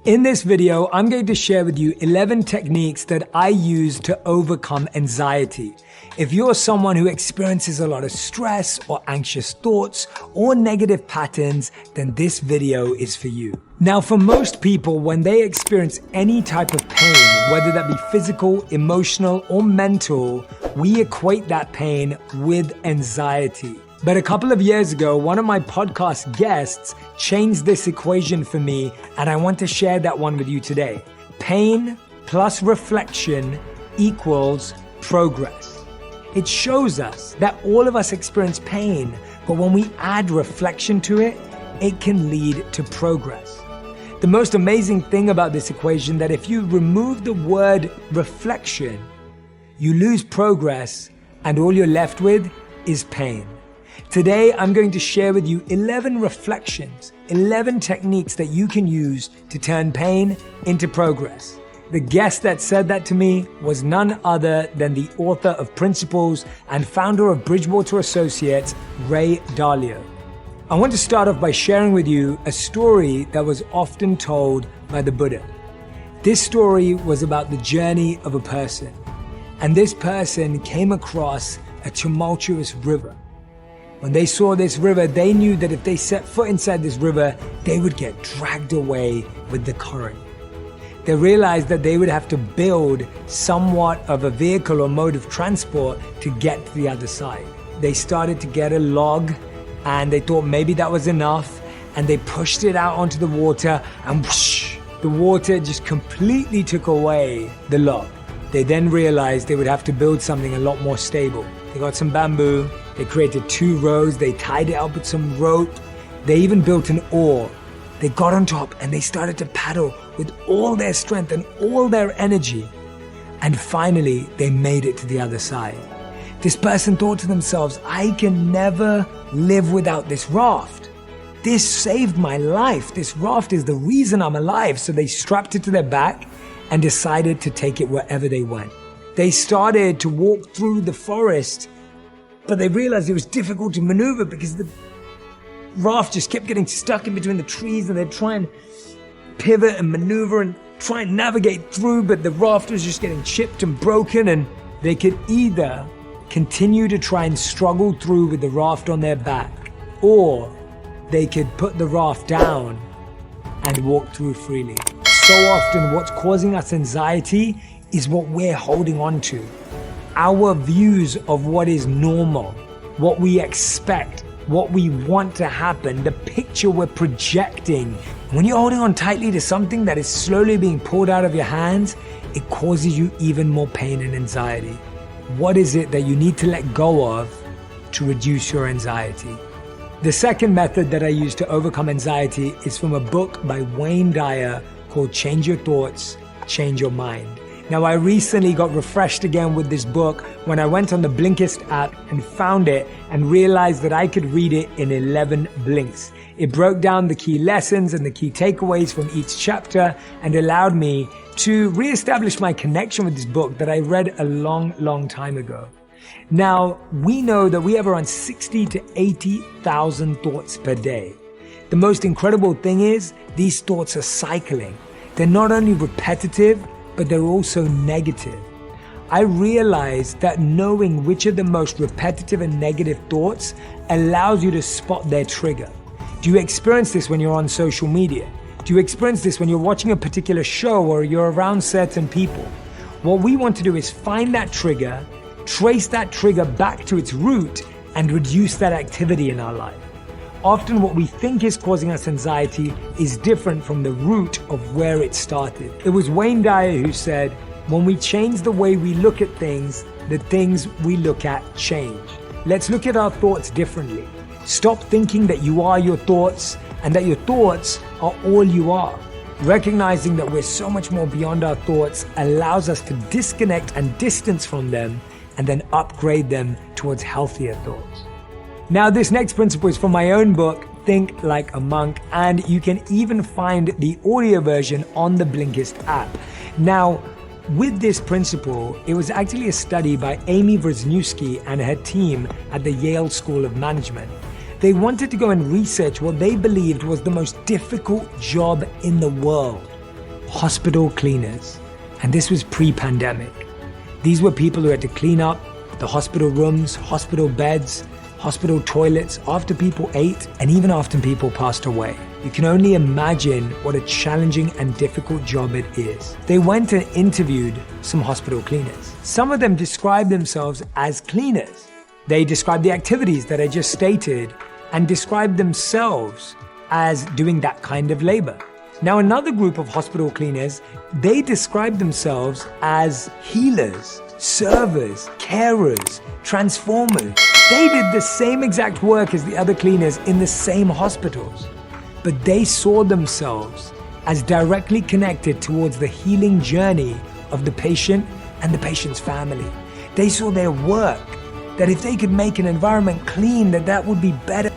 In this video, I'm going to share with you 11 techniques that I use to overcome anxiety. If you're someone who experiences a lot of stress or anxious thoughts or negative patterns, then this video is for you. Now, for most people, when they experience any type of pain, whether that be physical, emotional, or mental, we equate that pain with anxiety. But a couple of years ago, one of my podcast guests changed this equation for me, and I want to share that one with you today. Pain plus reflection equals progress. It shows us that all of us experience pain, but when we add reflection to it, it can lead to progress. The most amazing thing about this equation is that if you remove the word reflection, you lose progress, and all you're left with is pain. Today, I'm going to share with you 11 reflections, 11 techniques that you can use to turn pain into progress. The guest that said that to me was none other than the author of Principles and founder of Bridgewater Associates, Ray Dalio. I want to start off by sharing with you a story that was often told by the Buddha. This story was about the journey of a person, and this person came across a tumultuous river. When they saw this river, they knew that if they set foot inside this river, they would get dragged away with the current. They realized that they would have to build somewhat of a vehicle or mode of transport to get to the other side. They started to get a log, and they thought maybe that was enough, and they pushed it out onto the water, and whoosh, the water just completely took away the log. They then realized they would have to build something a lot more stable. They got some bamboo, they created 2 rows, they tied it up with some rope, they even built an oar. They got on top and they started to paddle with all their strength and all their energy. And finally, they made it to the other side. This person thought to themselves, I can never live without this raft. This saved my life. This raft is the reason I'm alive. So they strapped it to their back and decided to take it wherever they went. They started to walk through the forest, but they realized it was difficult to maneuver because the raft just kept getting stuck in between the trees, and they'd try and pivot and maneuver and try and navigate through, but the raft was just getting chipped and broken, and they could either continue to try and struggle through with the raft on their back, or they could put the raft down and walk through freely. So often what's causing us anxiety is what we're holding on to. Our views of what is normal, what we expect, what we want to happen, the picture we're projecting. When you're holding on tightly to something that is slowly being pulled out of your hands, it causes you even more pain and anxiety. What is it that you need to let go of to reduce your anxiety? The second method that I use to overcome anxiety is from a book by Wayne Dyer called Change Your Thoughts, Change Your Mind. Now, I recently got refreshed again with this book when I went on the Blinkist app and found it and realized that I could read it in 11 blinks. It broke down the key lessons and the key takeaways from each chapter and allowed me to reestablish my connection with this book that I read a long time ago. Now, we know that we have around 60 to 80,000 thoughts per day. The most incredible thing is these thoughts are cycling. They're not only repetitive, but they're also negative. I realized that knowing which are the most repetitive and negative thoughts allows you to spot their trigger. Do you experience this when you're on social media? Do you experience this when you're watching a particular show or you're around certain people? What we want to do is find that trigger, trace that trigger back to its root, and reduce that activity in our life. Often what we think is causing us anxiety is different from the root of where it started. It was Wayne Dyer who said, when we change the way we look at things, the things we look at change. Let's look at our thoughts differently. Stop thinking that you are your thoughts and that your thoughts are all you are. Recognizing that we're so much more beyond our thoughts allows us to disconnect and distance from them and then upgrade them towards healthier thoughts. Now, this next principle is from my own book, Think Like a Monk, and you can even find the audio version on the Blinkist app. Now, with this principle, it was actually a study by Amy Wrzniewski and her team at the Yale School of Management. They wanted to go and research what they believed was the most difficult job in the world. hospital cleaners. And this was pre-pandemic. These were people who had to clean up the hospital rooms, hospital beds, hospital toilets after people ate and even after people passed away. You can only imagine what a challenging and difficult job it is. They went and interviewed some hospital cleaners. Some of them described themselves as cleaners. They described the activities that I just stated and described themselves as doing that kind of labor. Now, another group of hospital cleaners, they described themselves as healers, servers, carers, transformers. They did the same exact work as the other cleaners in the same hospitals, but they saw themselves as directly connected towards the healing journey of the patient and the patient's family. They saw their work, that if they could make an environment clean, that would be better